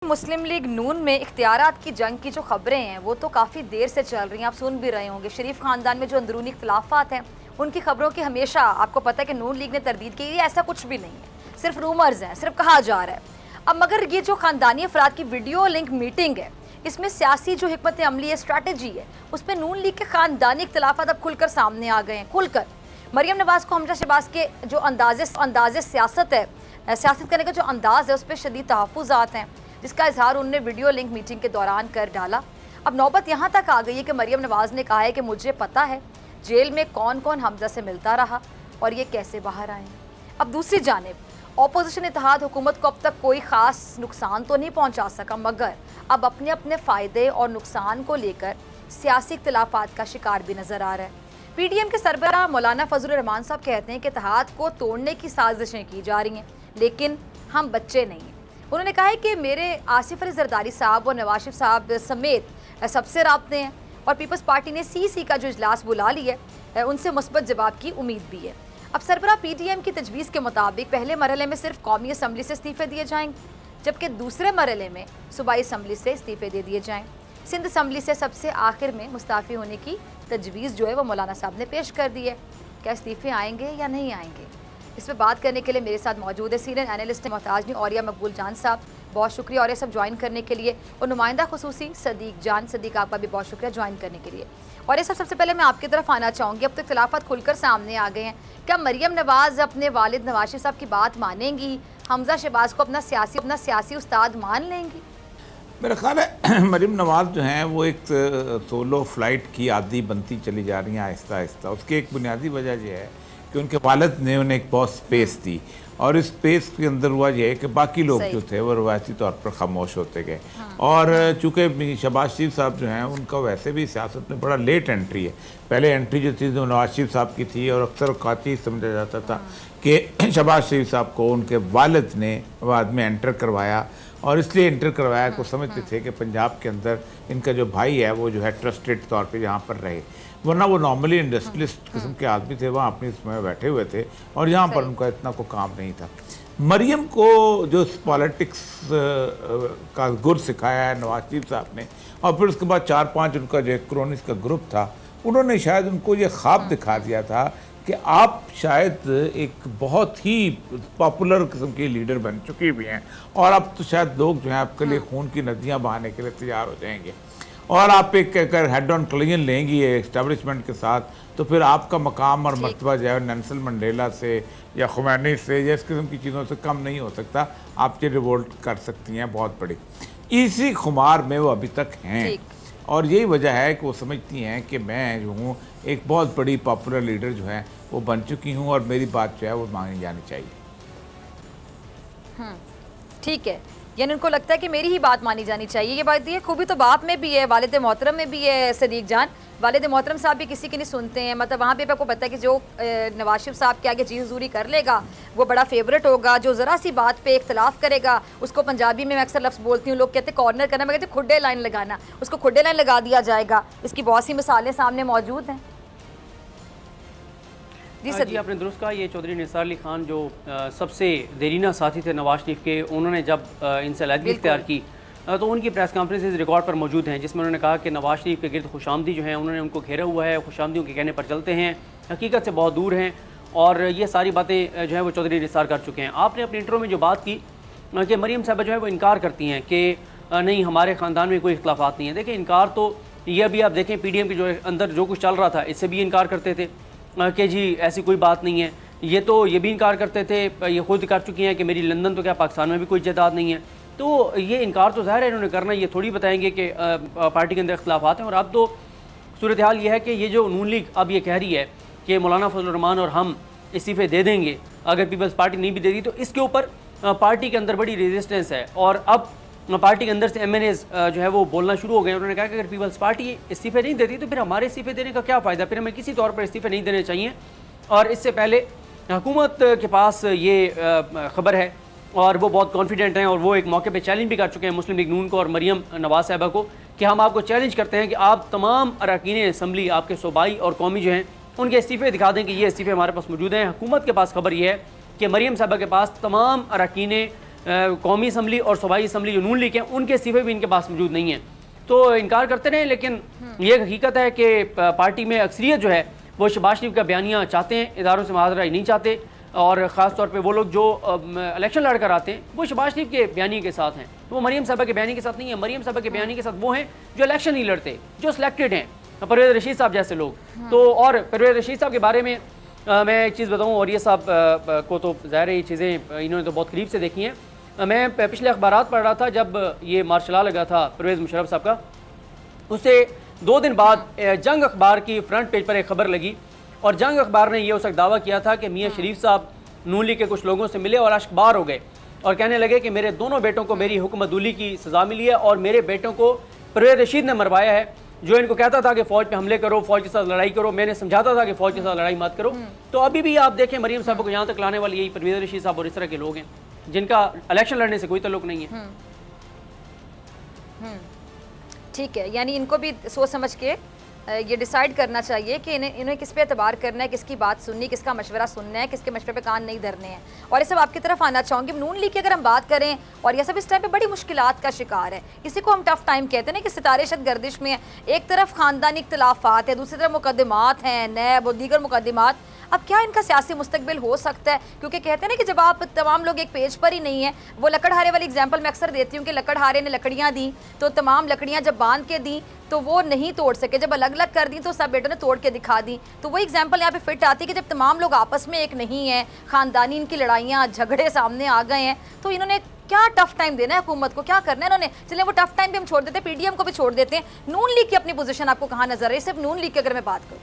मुस्लिम league नून में इख्तियारात की जंग की जो खबरें हैं वो तो काफ़ी देर से चल रही हैं, आप सुन भी रहे होंगे। शरीफ ख़ानदान में जो अंदरूनी इख्तिलाफात हैं उनकी खबरों की हमेशा आपको पता है कि नून लीग ने तरदीद की है, ऐसा कुछ भी नहीं है, सिर्फ रूमर्स हैं, सिर्फ कहा जा रहा है। अब मगर ये जो ख़ानदानी अफराद की वीडियो लिंक मीटिंग है, इसमें सियासी जो हिकमत अमली है, स्ट्रैटेजी है, उस पर नून लीग के ख़ानदानी इख्तिलाफात अब खुलकर सामने आ गए हैं। खुलकर मरियम नवाज़ को हमजा शहबाज के जो अंदाज़े सियासत है, सियासत करने का जो अंदाज़ है, उस पर शदीद तहफ़्फ़ुज़ात हैं, जिसका इजहार उन्होंने वीडियो लिंक मीटिंग के दौरान कर डाला। अब नौबत यहाँ तक आ गई है कि मरियम नवाज़ ने कहा है कि मुझे पता है जेल में कौन कौन हमजा से मिलता रहा और ये कैसे बाहर आए। अब दूसरी जानिब ऑपोजिशन इत्तेहाद हुकूमत को अब तक कोई ख़ास नुकसान तो नहीं पहुँचा सका, मगर अब अपने अपने फ़ायदे और नुकसान को लेकर सियासी इख्तिलाफात का शिकार भी नज़र आ रहा है। PDM के सरबराह मौलाना फजल रहमान साहब कहते हैं कि इत्तेहाद को तोड़ने की साजिशें की जा रही हैं, लेकिन हम बच्चे नहीं हैं। उन्होंने कहा है कि मेरे आसिफ अली जरदारी साहब और नवाज शरीफ साहब समेत सबसे राब्ते हैं और पीपल्स पार्टी ने CC का जो इजलास बुला लिया है, उनसे मुस्बत जवाब की उम्मीद भी है। अब सरबराह PDM की तजवीज़ के मुताबिक पहले मरहले में सिर्फ कौमी असम्बली से इस्तीफ़े दिए जाएंगे, जबकि दूसरे मरहले में सूबाई असम्बली से इस्तीफ़े दे दिए जाएँ। सिंध असम्बली से सबसे आखिर में मुस्ताफ़ी होने की तजवीज़ जो है वो मौलाना साहब ने पेश कर दी है। क्या इस्तीफ़े आएंगे या नहीं आएंगे, इस पर बात करने के लिए मेरे साथ मौजूद है सीनियर एनालिस्ट मोहताज औरिया मकबूल जान साहब। बहुत शुक्रिया और ये सब ज्वाइन करने के लिए, और नुमाइंदा खुसूसी सदीक जान। सदीक आपका भी बहुत शुक्रिया ज्वाइन करने के लिए। और ये सबसे पहले मैं आपकी तरफ आना चाहूँगी, अब तो इख्तिलाफात खुलकर सामने आ गए हैं, क्या मरियम नवाज़ अपने वालिद नवाज शरीफ साहब की बात मानेंगी, हमजा शहबाज को अपना सियासी उस्ताद मान लेंगी? मेरा ख्याल है मरियम नवाज़ जो हैं वो एक सोलो फ्लाइट की आदी बनती चली जा रही हैं आहिस्ता आहिस्ता। उसकी एक बुनियादी वजह यह है कि उनके वालिद ने उन्हें एक बहुत स्पेस दी, और इस स्पेस के अंदर हुआ यह है कि बाकी लोग जो थे वो रवायती तौर पर खामोश होते गए। और चूँकि शहबाज शरीफ साहब जो हैं उनका वैसे भी सियासत में बड़ा लेट एंट्री है। पहले एंट्री जो थी वो नवाज शरीफ साहब की थी, और अक्सर औकाती समझा जाता था कि शहबाज शरीफ साहब को उनके वालिद ने बाद में एंटर करवाया, और इसलिए एंटर करवाया को समझते थे कि पंजाब के अंदर इनका जो भाई है वो जो है ट्रस्टेड तौर पे यहाँ पर रहे, वरना वो नॉर्मली इंडस्ट्रियलिस्ट किस्म के आदमी थे, वहाँ अपनी समय बैठे हुए थे और यहाँ पर उनका इतना को काम नहीं था। मरियम को जो पॉलिटिक्स का गुर सिखाया है नवाज शरीफ साहब ने, और फिर उसके बाद 4-5 उनका जो क्रोनिस का ग्रुप था, उन्होंने शायद उनको ये ख्वाब दिखा दिया था कि आप शायद एक बहुत ही पॉपुलर किस्म के लीडर बन चुके भी हैं, और अब तो शायद लोग जो हैं आपके लिए खून की नदियाँ बहाने के लिए तैयार हो जाएंगे, और आप एक अगर हेड ऑन क्लियन लेंगी एस्टेब्लिशमेंट के साथ, तो फिर आपका मकाम और मर्तबा जो है नेल्सन मंडेला से या खुमैनी से या इस किस्म की चीज़ों से कम नहीं हो सकता। आप ये रिवोल्ट कर सकती हैं बहुत बड़ी। इसी खुमार में वो अभी तक हैं, और यही वजह है कि वो समझती हैं कि मैं जो हूँ एक बहुत बड़ी पॉपुलर लीडर जो है वो बन चुकी हूँ, और मेरी बात जो है वो मानी जानी चाहिए। ठीक है, यानी उनको लगता है कि मेरी ही बात मानी जानी चाहिए। ये बात ये खूबी तो बाप में भी है, वालिद मोहतरम में भी है। सदीक जान, वालिद मोहतरम साहब भी किसी की नहीं सुनते हैं, मतलब वहाँ पे आपको पता है कि जो नवाज शरीफ साहब के आगे जी हुजूरी कर लेगा वो बड़ा फेवरेट होगा, जो ज़रा सी बात पे इख्तलाफ करेगा उसको पंजाबी में मैं अक्सर लफ्ज़ बोलती हूँ, लोग कहते हैं कॉर्नर करना, मैं कहती हूँ खुड्डे लाइन लगाना, उसको खुड्डे लाइन लगा दिया जाएगा। इसकी बहुत सी मिसालें सामने मौजूद हैं। जी आपने दुरुस्त कहा, ये चौधरी निसार अली खान जो सबसे देरीना साथी थे नवाज शरीफ के, उन्होंने जब इनसे अलहदगी इख्तियार की तो उनकी प्रेस कॉन्फ्रेंसेस रिकॉर्ड पर मौजूद हैं, जिसमें उन्होंने कहा कि नवाज शरीफ के गिरद खुशामदी जो हैं उन्होंने उनको घेरा हुआ है, खुशामदियों के कहने पर चलते हैं, हकीकत से बहुत दूर हैं, और ये सारी बातें जो है वो चौधरी निसार कर चुके हैं। आपने अपने इंट्रो में जो बात की कि मरियम साहबा जो है वो इनकार करती हैं कि नहीं हमारे ख़ानदान में कोई इख्तलाफात नहीं है। देखिए इनकार तो ये अभी आप देखें PDM के जो अंदर जो कुछ चल रहा था इससे भी इनकार करते थे कि जी ऐसी कोई बात नहीं है। ये तो ये भी इनकार करते थे, ये खुद कर चुकी हैं कि मेरी लंदन तो क्या पाकिस्तान में भी कोई जायदाद नहीं है। तो ये इनकार तो ज़ाहिर है इन्होंने करना, ये थोड़ी बताएंगे कि पार्टी के अंदर इख्तलाफात हैं। और अब तो सूरत हाल ये है कि ये जो नून लीग अब ये कह रही है कि मौलाना फजल रहमान और हम इस्तीफ़े दे देंगे, अगर पीपल्स पार्टी नहीं भी दे दी तो इसके ऊपर पार्टी के अंदर बड़ी रेजिस्टेंस है, और अब पार्टी के अंदर से MNAs जो है वो बोलना शुरू हो गए। उन्होंने कहा कि अगर पीपल्स पार्टी इस्तीफ़े नहीं देती तो फिर हमारे इस्तीफ़े देने का क्या फ़ायदा, फिर हमें किसी तौर पर इस्तीफ़े नहीं देने चाहिए। और इससे पहले हुकूमत के पास ये ख़बर है और वो बहुत कॉन्फिडेंट हैं, और वो एक मौके पे चैलेंज भी कर चुके हैं मुस्लिम लीग नून को और मरियम नवाज साहबा को कि हम आपको चैलेंज करते हैं कि आप तमाम अरकान असम्बली आपके सूबाई और कौमी जो हैं उनके इस्तीफ़े दिखा दें कि ये इस्तीफ़े हमारे पास मौजूद हैं। हुकूमत के पास खबर ये है कि मरियम साहबा के पास तमाम अरकान कौमी असम्बली और सूबाई असम्बली जो नून लीग हैं उनके इस्तीफे भी इनके पास मौजूद नहीं हैं। तो इनकार करते रहे, लेकिन ये हकीकत है कि पार्टी में अक्सरियत जो है वो शहबाज शरीफ का बयानिया चाहते हैं, इदारों से माजरा नहीं चाहते। और ख़ास तौर पे वो लोग जो इलेक्शन लड़कर आते हैं वो शहबाज शरीफ के बयानी के साथ हैं, वो मरीम साहबा के बयानी के साथ नहीं है। मरीम साहबा के बयानी के साथ वो हैं जो इलेक्शन नहीं लड़ते, जो सिलेक्टेड हैं, परवेज़ रशीद साहब जैसे लोग। तो और परवेज़ रशीद साहब के बारे में मैं एक चीज़ बताऊँ, और ये साहब को तो ज़ाहिर है ये चीज़ें इन्होंने तो बहुत करीब से देखी हैं। मैं पिछले अखबारात पढ़ रहा था जब ये मार्शल लॉ लगा था परवेज़ मुशर्रफ साहब का, उससे 2 दिन बाद जंग अखबार की फ्रंट पेज पर एक खबर लगी और जंग अखबार ने यह उस वक्त दावा किया था कि मियाँ शरीफ साहब नून लीग के कुछ लोगों से मिले और अश्कबार हो गए और कहने लगे कि मेरे दोनों बेटों को मेरी हुक्मदुली की सज़ा मिली है और मेरे बेटों को परवेज़ रशीद ने मरवाया है, जो इनको कहता था कि फ़ौज पे हमले करो, फ़ौज के साथ लड़ाई करो। मैंने समझाता था कि फ़ौज के साथ लड़ाई मत करो। तो अभी भी आप देखें मरीम साहब को यहाँ तक लाने वाले यही परवेज़ रशीद साहब और इस तरह के लोग हैं जिनका इलेक्शन लड़ने से कोई ताल्लुक नहीं है। ठीक है, यानी इनको भी सोच समझ के ये डिसाइड करना चाहिए कि इन्हें किस पे एतबार करना है, किसकी बात सुननी, किसका मशवरा सुनना है, किसके मशवरे पे कान नहीं धरने हैं। और ये सब आपकी तरफ आना चाहूँगी। नून लीग की अगर हम बात करें, और ये सब इस टाइम पे बड़ी मुश्किलात का शिकार है। इसी को हम टफ टाइम कहते हैं ना कि सितारे शद गर्दिश में है। एक तरफ ख़ानदानी इख्तिलाफात है, दूसरी तरफ मुकदमात हैं, नैब और दीगर मुकदमात। अब क्या इनका सियासी मुस्तकबिल हो सकता है? क्योंकि कहते हैं ना कि जब आप तमाम लोग एक पेज पर ही नहीं है, वो लकड़हारे वाली एग्जांपल मैं अक्सर देती हूँ कि लकड़हारे ने लकड़ियाँ दी तो तमाम लकड़ियाँ जब बांध के दी तो वो नहीं तोड़ सके, जब अलग अलग कर दी तो सब बेटों ने तोड़ के दिखा दी। तो वही एग्जांपल यहाँ पे फिट आती है कि जब तमाम लोग आपस में एक नहीं है, ख़ानदानी इनकी लड़ाइयाँ झगड़े सामने आ गए हैं, तो इन्होंने क्या टफ टाइम देना है हुकूमत को, क्या करना है इन्होंने? चलिए वो टफ टाइम भी हम छोड़ देते हैं, पीडीएम को भी छोड़ देते हैं। नून लीग की अपनी पोजीशन आपको कहाँ नजर है? सिर्फ नून लीग की अगर मैं बात करूँ,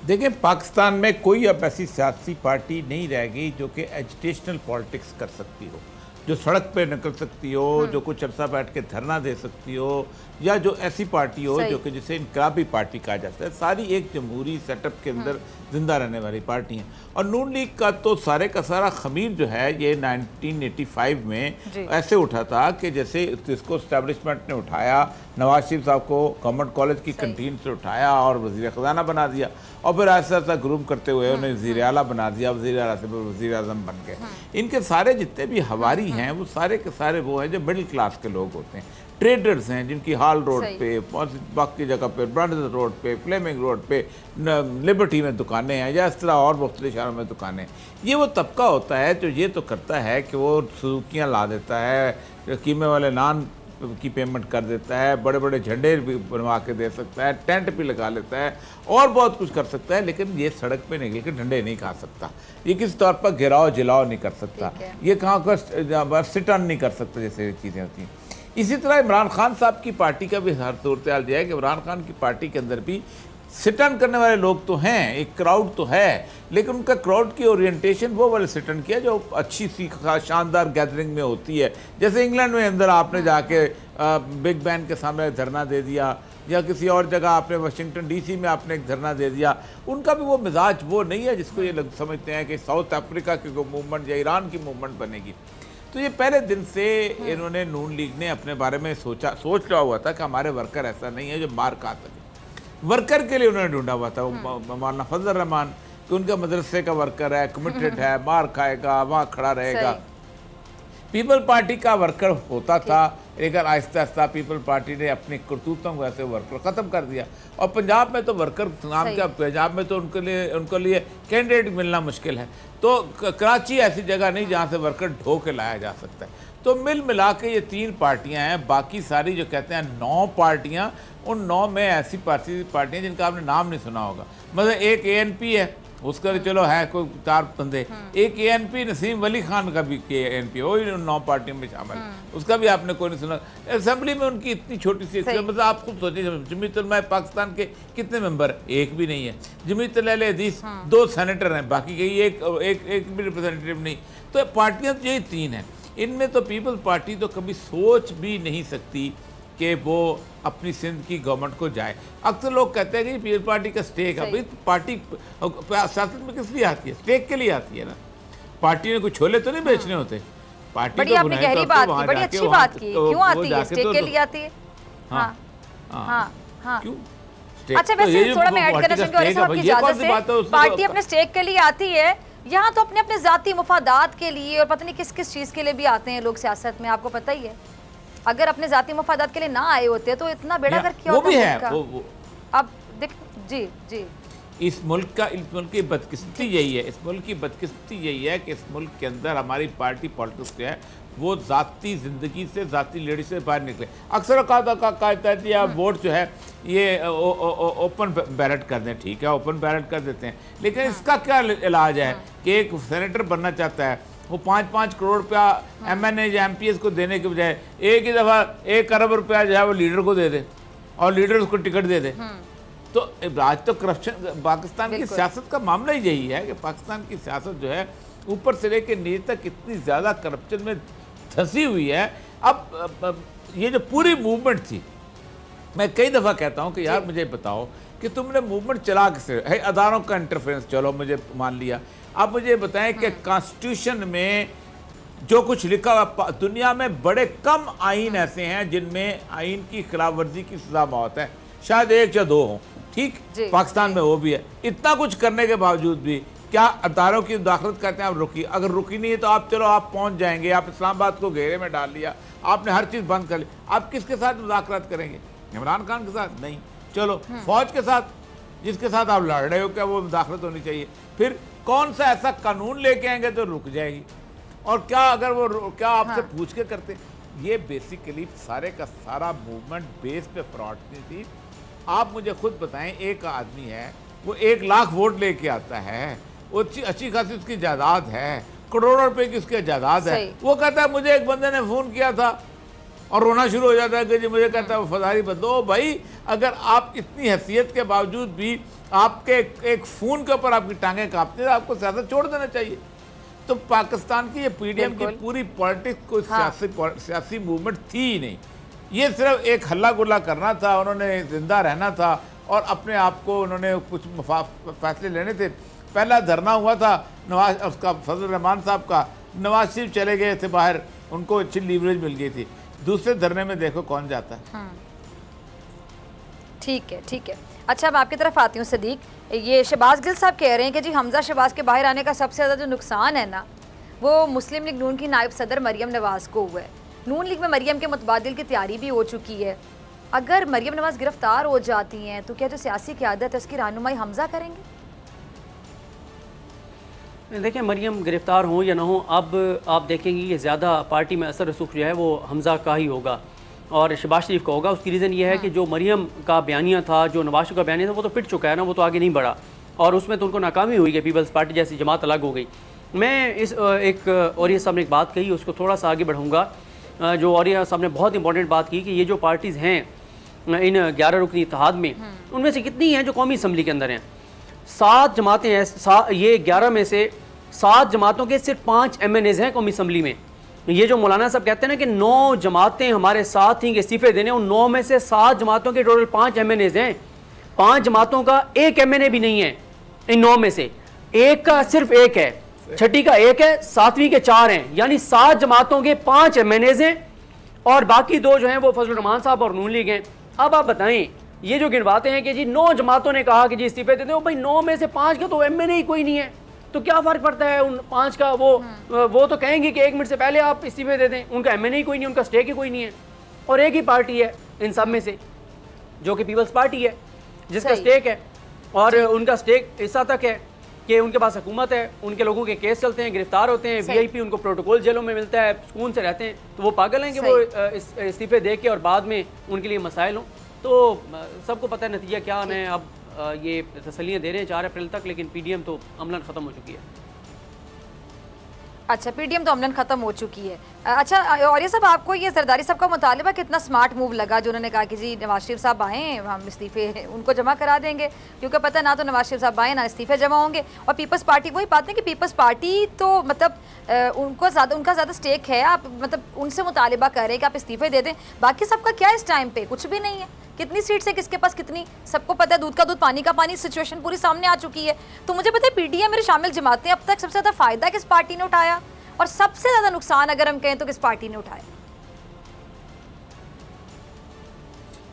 देखिए पाकिस्तान में कोई अब ऐसी सियासी पार्टी नहीं रह गई जो कि एजुटेशनल पॉलिटिक्स कर सकती हो, जो सड़क पे निकल सकती हो, जो कुछ अरसा बैठ के धरना दे सकती हो, या जो ऐसी पार्टी हो जो कि जिसे इनकलाबी पार्टी कहा जाता है। सारी एक जमहूरी सेटअप के अंदर जिंदा रहने वाली पार्टी हैं। और नून लीग का तो सारे का सारा खमीर जो है ये 1985 में ऐसे उठा था कि जैसे इसको इस्टेब्लिशमेंट ने उठाया, नवाज शरीफ साहब को गवर्नमेंट कॉलेज की कंटीन से उठाया और वज़ीर ख़जाना बना दिया, और फिर ऐसा ऐसा ग्रूम करते हुए उन्हें वज़ीर आला बना दिया, वज़ीर आला से वज़ीर आज़म बन गए। इनके सारे जितने भी हवारी हैं वो सारे के सारे वो हैं जो मिडिल क्लास के लोग होते हैं, ट्रेडर्स हैं जिनकी हाल रोड पे, बाकी जगह पे, ब्रांडर्स रोड पे, फ्लेमिंग रोड पे, लिबर्टी में दुकानें हैं, या इस तरह और मुख्तलिफ शहरों में दुकानें। ये वो तबका होता है जो ये तो करता है कि वो सुजुकियाँ ला देता है, कीमे वाले नान की पेमेंट कर देता है, बड़े बड़े झंडे भी बनवा के दे सकता है, टेंट भी लगा लेता है और बहुत कुछ कर सकता है, लेकिन ये सड़क पे निकल के डंडे नहीं खा सकता, ये किसी तौर पर गिराव जिलाव नहीं कर सकता, ये कहाँ का सिट ऑन नहीं कर सकता, जैसे ये चीज़ें होती हैं। इसी तरह इमरान खान साहब की पार्टी का भी हर सूरत हाल यह है कि इमरान खान की पार्टी के अंदर भी सिट ऑन करने वाले लोग तो हैं, एक क्राउड तो है, लेकिन उनका क्राउड की ओरिएंटेशन वो वाले सिट ऑन किया जो अच्छी सी शानदार गैदरिंग में होती है। जैसे इंग्लैंड में अंदर आपने जाके बिग बैन के सामने धरना दे दिया, या किसी और जगह आपने वाशिंगटन डीसी में आपने एक धरना दे दिया। उनका भी वो मिजाज वो नहीं है जिसको ये लोग समझते हैं कि साउथ अफ्रीका की मूवमेंट या ईरान की मूवमेंट बनेगी। तो ये पहले दिन से इन्होंने नून लीग ने अपने बारे में सोच रहा हुआ था कि हमारे वर्कर ऐसा नहीं है जो मार खा सके। वर्कर के लिए उन्होंने ढूंढा हुआ था मौलाना फजल रहमान कि उनका मदरसे का वर्कर है, कमिटेड है, मार खाएगा, वहाँ खड़ा रहेगा। पीपल पार्टी का वर्कर होता था, लेकिन आहिस्ता आहिस्ता पीपल पार्टी ने अपनी करतूतों को ऐसे वर्कर ख़त्म कर दिया। और पंजाब में तो वर्कर नाम क्या, पंजाब में तो उनके लिए कैंडिडेट मिलना मुश्किल है। तो कराची ऐसी जगह नहीं जहाँ से वर्कर ढो के लाया जा सकता है। तो मिल मिला के ये 3 पार्टियाँ हैं, बाकी सारी जो कहते हैं 9 पार्टियाँ, उन 9 में ऐसी पार्टियाँ जिनका आपने नाम नहीं सुना होगा। मतलब एक ANP है, उसका चलो है कोई 4 बंदे, एक ANP नसीम वली खान का भी ANP वो 9 पार्टियों में शामिल, उसका भी आपने कोई नहीं सुना। असेंबली में उनकी इतनी छोटी सी, मतलब आप खुद सोचिए जमीयत उलमा पाकिस्तान के कितने मेंबर, एक भी नहीं है। जमीयत अहले हदीस 2 सेनेटर हैं, बाकी कहीं एक भी रिप्रेजेंटेटिव नहीं। तो पार्टियाँ यही 3 हैं। इनमें तो पीपल्स पार्टी तो कभी सोच भी नहीं सकती कि वो अपनी सिंध की गवर्नमेंट को जाए। अक्सर लोग कहते हैं कि पीपल्स पार्टी का स्टेक है, भाई पार्टी सियासत में किस लिए आती है? स्टेक के लिए आती है ना। पार्टी ने कुछ छोले तो नहीं बेचने होते। पार्टी बड़ी आपने गहरी बात की, बड़ी अच्छी बात की। क्यों आती है? स्टेक के लिए आती है। हाँ हाँ हाँ क्यों? अच्छा वैसे थोड़ा मैं ऐड करना चाहूँगी, आपकी इजाजत से, पार्टी अपने स्टेक के लिए आती है यहाँ तो अपने अपने जाती मफादात के लिए और पता नहीं किस किस चीज़ के लिए भी आते हैं लोग सियासत में, आपको पता ही है। अगर अपने जाती मफादात के लिए ना आए होते तो इतना बेड़ा कर क्या होता। वो भी है वो। अब देख जी जी, इस मुल्क की बदकिस्मती यही है, इस मुल्क की बदकिस्मती यही है कि इस मुल्क के अंदर हमारी पार्टी पॉलिटिक्स जो है वो ज़ाती ज़िंदगी से, ज़ाती लीडर से बाहर निकले। अक्सर कहता है वोट जो है ये ओपन बैलेट कर दें, ठीक है ओपन बैलेट कर देते हैं, लेकिन इसका क्या इलाज है कि एक सेनेटर बनना चाहता है, वो 5-5 करोड़ रुपया MNA या MPS को देने के बजाय एक ही दफ़ा 1 अरब रुपया जो है वो लीडर को दे दे और लीडर उसको टिकट दे दे। तो आज तो करप्शन, पाकिस्तान की सियासत का मामला ही यही है कि पाकिस्तान की सियासत जो है ऊपर से लेकर नीचे तक इतनी ज़्यादा करप्शन में धंसी हुई है। अब ये जो पूरी मूवमेंट थी, मैं कई दफ़ा कहता हूँ कि यार मुझे बताओ कि तुमने मूवमेंट चला किसे है, अदारों का इंटरफेरेंस चलो मुझे मान लिया, अब मुझे बताएं कि कॉन्स्टिट्यूशन में जो कुछ लिखा हुआ, दुनिया में बड़े कम आइन ऐसे हैं जिनमें आइन की खिलाफ वर्जी की सजा मौत है, शायद 1 या 2 हों, ठीक, पाकिस्तान में वो भी है। इतना कुछ करने के बावजूद भी क्या अदारों की मुदाखलत करते हैं आप रुकी, अगर रुकी नहीं है तो आप चलो आप पहुंच जाएंगे, आप इस्लामाबाद को घेरे में डाल लिया, आपने हर चीज़ बंद कर ली, आप किसके साथ मुदाखलत करेंगे? इमरान खान के साथ नहीं, चलो फौज के साथ जिसके साथ आप लड़ रहे हो क्या वो मुदाखलत होनी चाहिए? फिर कौन सा ऐसा कानून लेके आएंगे तो रुक जाएगी? और क्या अगर वो क्या आपसे पूछ के करते? ये बेसिकली सारे का सारा मूवमेंट बेस पे फ्रॉड थी। आप मुझे खुद बताएं, एक आदमी है वो 1 लाख वोट लेके आता है, वो अच्छी खासी उसकी जायदाद है, करोड़ों रुपए की उसकी जायदाद है, वो कहता है मुझे एक बंदे ने फ़ोन किया था और रोना शुरू हो जाता है कि जी मुझे कहता है वफादारी बदलो। भाई अगर आप इतनी हैसियत के बावजूद भी आपके एक फ़ोन के ऊपर आपकी टांगें कांपती है, आपको सियासत छोड़ देना चाहिए। तो पाकिस्तान की ये PDM की पूरी पॉलिटिक्स कोई सियासी मूवमेंट थी ही नहीं, ये सिर्फ एक हल्ला गुल्ला करना था, उन्होंने जिंदा रहना था और अपने आप को उन्होंने कुछ फैसले लेने थे। पहला धरना हुआ था उसका फजल रहमान साहब का, नवाज शरीफ चले गए थे बाहर, उनको अच्छी लीवरेज मिल गई थी। दूसरे धरने में देखो कौन जाता है। ठीक है ठीक है। अच्छा मैं आपकी तरफ आती हूँ सदीक, ये शहबाज गिल साहब कह रहे हैं कि जी हमजा शहबाज के बाहर आने का सबसे ज़्यादा जो नुकसान है ना वो मुस्लिम लीग नून की नायब सदर मरियम नवाज़ को हुआ है। नून लीग में मरियम के मुतबादिल की तैयारी भी हो चुकी है। अगर मरियम नवाज़ गिरफ्तार हो जाती हैं तो क्या जो सियासी क़यादत है उसकी रहनुमाई हमजा करेंगे? देखिए मरियम गिरफ्तार हो या ना हो, अब आप देखेंगे कि ज़्यादा पार्टी में असर रसूख जो है वो हमजा का ही होगा और शहबाज शरीफ का होगा। उसकी रीज़न ये है कि जो मरियम का बयानिया था, जो नवाज शरीफ का बयानिया था, वो तो पिट चुका है ना, वो तो आगे नहीं बढ़ा और उसमें तो उनको नाकामी हुई कि पीपल्स पार्टी जैसी जमात अलग हो गई। मैं इस एक औरिया साहब ने एक बात कही, उसको थोड़ा सा आगे बढ़ाऊँगा। जो औरिया साहब ने बहुत इंपॉर्टेंट बात की कि ये जो पार्टीज़ हैं इन 11 रुकनी इत्तेहाद में, उनमें से कितनी हैं जो कौमी असम्बली के अंदर हैं? 7 जमातें हैं, ये 11 में से 7 जमातों के सिर्फ 5 MNAs हैं कौमी असम्बली में। ये जो मौलाना साहब कहते हैं ना कि 9 जमातें हमारे साथ थी इस्तीफे देने, उन 9 में से 7 जमातों के टोटल 5 MNAs हैं। 5 जमातों का एक MNA भी नहीं है इन 9 में से, एक का सिर्फ एक है, छठी का एक है, 7वीं के 4 हैं, यानी 7 जमातों के 5 MNAs हैं और बाकी 2 जो हैं वो फजल रहमान साहब और नून लीग हैं। अब आप बताएं, ये जो गिनवाते हैं कि जी 9 जमातों ने कहा कि जी इस्तीफे देते हो, भाई 9 में से 5 का तो MNA ही कोई नहीं है, तो क्या फ़र्क पड़ता है उन 5 का? वो तो कहेंगे कि 1 मिनट से पहले आप इस्तीफे दे दें, उनका MNA ही कोई नहीं, उनका स्टेक ही कोई नहीं है। और एक ही पार्टी है इन सब में से जो कि पीपल्स पार्टी है जिसका स्टेक है और उनका स्टेक इस तक है कि उनके पास हुकूमत है, उनके लोगों के केस चलते हैं, गिरफ्तार होते हैं, VIP उनको प्रोटोकॉल जेलों में मिलता है, सुकून से रहते हैं। तो वो पागल हैं कि वो इस्तीफे दे के और बाद में उनके लिए मसाइल हों? तो सबको पता है नतीजा क्या आना है। अब ये तसल्लियाँ दे रहे हैं 4 अप्रैल तक, लेकिन PDM तो अमलन ख़त्म हो चुकी है। अच्छा PDM तो अमलन ख़त्म हो चुकी है। अच्छा और ये सब आपको ये जरदारी साहब का मुतालिबा कितना स्मार्ट मूव लगा जो उन्होंने कहा कि जी नवाज शरीफ साहब आएँ, हम इस्तीफे उनको जमा करा देंगे, क्योंकि पता ना तो नवाज शरीफ साहब आएँ ना इस्तीफे जमा होंगे। और पीपल्स पार्टी वही बात है कि पीपल्स पार्टी तो मतलब उनका ज़्यादा स्टेक है, आप मतलब उनसे मुतालिबा करें कि आप इस्तीफे दे दें। बाकी सबका क्या इस टाइम पे कुछ भी नहीं है। कितनी सीट्स है, किसके पास कितनी, सबको पता है, दूध का दूध पानी का पानी, सिचुएशन पूरी सामने आ चुकी है। तो मुझे पता है PDM मेरे शामिल जमातें अब तक सबसे ज़्यादा फ़ायदा किस पार्टी ने उठाया और सबसे ज़्यादा नुकसान अगर हम कहें तो किस पार्टी ने उठाया?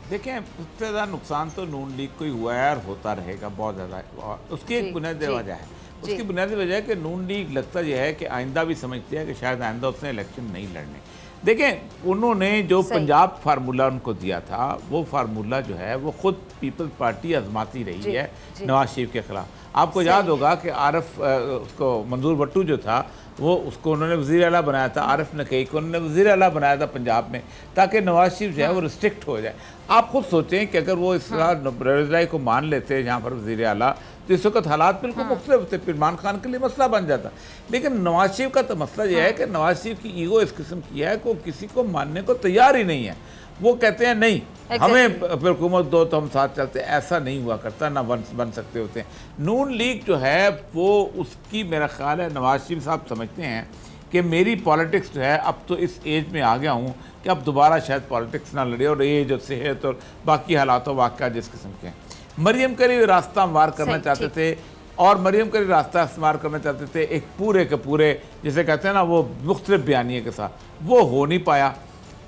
देखें सबसे ज़्यादा नुकसान तो नून लीग को ही हुआ है और होता रहेगा बहुत ज़्यादा। उसकी एक बुनियादी वजह है, उसकी बुनियादी वजह है कि नून लीग लगता यह है कि आइंदा भी समझती है कि शायद आइंदा उसने इलेक्शन नहीं लड़ने। देखें, उन्होंने जो पंजाब फार्मूला उनको दिया था, वो फार्मूला जो है वो खुद पीपल्स पार्टी आजमाती रही है नवाज शरीफ के खिलाफ। आपको याद होगा कि आरिफ उसको मंजूर भट्टू जो था वो उसको उन्होंने वज़ीर आला बनाया था, आरिफ नकई को उन्होंने वज़ीर आला बनाया था पंजाब में, ताकि नवाज शरीफ जो है वो रिस्ट्रिक्ट हो जाए। आप खुद सोचें कि अगर वो इस तरह को मान लेते यहाँ पर वज़ीर आला, तो इस वक्त हालात बिल्कुल मुख्तलिफ थे, फिर इमरान खान के लिए मसला बन जाता। लेकिन नवाज शरीफ का तो मसला यह है कि नवाज शरीफ की ईगो इस किस्म की है कि वो किसी को मानने को तैयार ही नहीं है। वो कहते हैं नहीं हमें फिर हुकूमत दो तो हम साथ चलते हैं, ऐसा नहीं हुआ करता, ना बन सकते होते हैं। नून लीग जो है वो उसकी, मेरा ख्याल है नवाज शरीफ साहब समझते हैं कि मेरी पॉलिटिक्स जो है अब तो इस एज में आ गया हूँ कि अब दोबारा शायद पॉलिटिक्स ना लड़े, और एज और सेहत और बाकी हालात वाक़या जिस किस्म के हैं। मरियम करीम रास्ता हमवार करना चाहते थे, और मरियम करीम रास्ता हमवार करना चाहते थे एक पूरे के पूरे जिसे कहते हैं ना वो मुख्तलिफ बयानिए के साथ, वो हो नहीं पाया।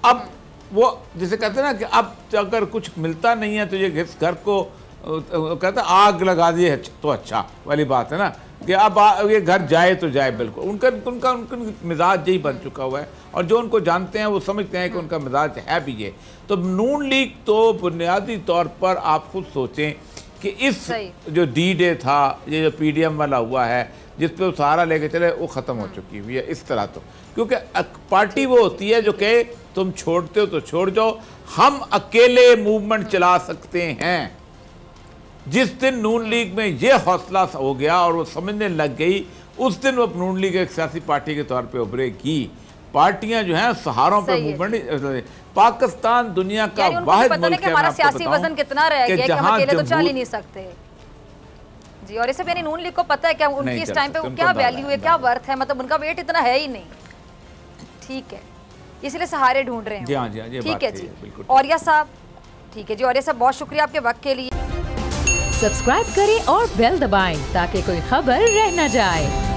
अब वो जिसे कहते हैं ना कि अब अगर कुछ मिलता नहीं है तो ये इस घर को कहते हैं आग लगा दिए तो अच्छा वाली बात है ना, कि अब ये घर जाए तो जाए। बिल्कुल उनका मिजाज यही बन चुका हुआ है, और जो उनको जानते हैं वो समझते हैं कि उनका मिजाज है भी ये। तो नून लीग तो बुनियादी तौर पर आप खुद सोचें कि इस जो D-Day था, ये जो PDM वाला हुआ है जिस पे वो सहारा लेके चले, वो ख़त्म हो चुकी हुई है इस तरह। तो क्योंकि पार्टी वो होती है जो कहे तुम छोड़ते हो तो छोड़ जाओ, हम अकेले मूवमेंट चला सकते हैं। जिस दिन नून लीग में ये हौसला हो गया और वो समझने लग गई, उस दिन वो नून लीग एक सियासी पार्टी के तौर पे उभरेगी। पार्टियां जो हैं सहारों पर मूवमेंट, पाकिस्तान दुनिया का वाहिद मुल्क है, हमारा सियासी वजन कितना रह गया कि हम अकेले तो चल ही नहीं सकते जी। और इसे मैंने नून लीग को पता है क्या उनकी इस टाइम पे क्या वैल्यू है, क्या वर्थ है, मतलब उनका वेट इतना है ही नहीं। ठीक है, इसलिए सहारे ढूंढ रहे हैं। जी हाँ, जी हाँ, ठीक है जी। औरिया साहब, ठीक है जी, औरिया साहब बहुत शुक्रिया आपके वक्त के लिए। सब्सक्राइब करें और बेल दबाएं ताकि कोई खबर रह न जाए।